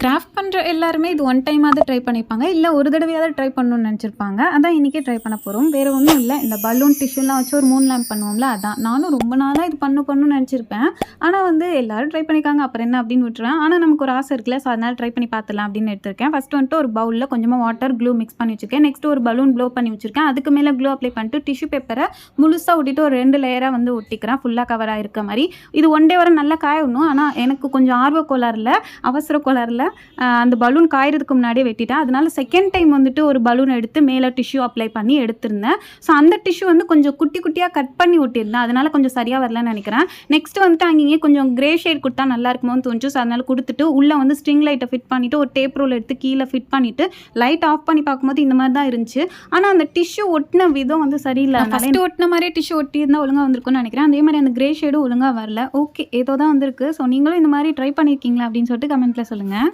Craft பண்ணுற எல்லாருமே இது ஒன் டைமாவது ட்ரை பண்ணியிருப்பாங்க, இல்லை ஒரு தடவையாவது ட்ரை பண்ணணும்னு நினச்சிருப்பாங்க. அதான் இன்றைக்கே ட்ரை பண்ண போகிறோம். வேறு ஒன்றும் இல்லை, இந்த பலூன் டிஷ்யூலாம் வச்சு ஒரு மூன் லேம்ப் பண்ணுவோம்ல, அதான். நானும் ரொம்ப நாளாக இது பண்ணணும்னு நினச்சிருப்பேன். ஆனால் எல்லோரும் ட்ரை பண்ணிக்காங்க, அப்புறம் என்ன அப்படின்னு விட்டுருவேன். ஆனால் நமக்கு ஒரு ஆசை இருக்குல்ல, ஸோ அதனால் ட்ரை பண்ணி பார்த்துலாம் அப்படின்னு எடுத்திருக்கேன். ஃபஸ்ட்டு வந்துட்டு ஒரு பவுலில் கொஞ்சமாக வாட்டர் க்ளூ மிக்ஸ் பண்ணி வச்சுருக்கேன். நெக்ஸ்ட்டு ஒரு பலூன் ப்ளோ பண்ணி வச்சுருக்கேன். அதுக்கு மேலே க்ளூ அப்ளை பண்ணிட்டு டிஷ்யூ பேப்பரை முழுசாக ஒட்டிட்டு ஒரு 2 லேயராக ஒட்டிக்கிறேன், ஃபுல்லாக கவராக இருக்க மாதிரி. இது ஒன் டே வரை நல்லா காயணும். ஆனால் எனக்கு கொஞ்சம் ஆர்வ கோளாறில், அவசர கோளாறில் அந்த பலூன் காயறதுக்கு முன்னாடியே வெட்டிட்டேன். அதனால செகண்ட் டைம் வந்துட்டு ஒரு பலூன் எடுத்து மேலே டிஷ்யூ அப்ளை பண்ணி எடுத்திருந்தேன். ஸோ அந்த டிஷ்யூ கொஞ்சம் குட்டி குட்டியாக கட் பண்ணி ஒட்டியிருந்தேன். அதனால கொஞ்சம் சரியாக வரலன்னு நினைக்கிறேன். நெக்ஸ்ட் வந்துட்டு அங்கேயே கொஞ்சம் கிரே ஷேட் கொடுத்தா நல்லா இருக்குமோன்னு தோணுச்சு. ஸோ அதனால கொடுத்துட்டு உள்ளே ஸ்ட்ரிங் லைட்டை ஃபிட் பண்ணிவிட்டு ஒரு டேப் ரோல் எடுத்து கீழே ஃபிட் பண்ணிவிட்டு லைட் ஆஃப் பண்ணி பார்க்கும்போது இந்த மாதிரி தான் இருந்துச்சு. ஆனால் அந்த டிஷ்யூ ஒட்டின விதம் சரியில்லை. ஃபஸ்ட்டு ஒட்டின மாதிரியே டிஷ்யூ ஒட்டியிருந்தால் ஒழுங்காக வந்திருக்கும்னு நினைக்கிறேன். அதே மாதிரி அந்த கிரே ஷேடும் ஒழுங்காக வரல. ஓகே, ஏதோ தான் வந்திருக்கு. ஸோ நீங்களும் இந்த மாதிரி ட்ரை பண்ணியிருக்கீங்களா அப்படின்னு சொல்லிட்டு கமெண்ட்டில் சொல்லுங்கள்.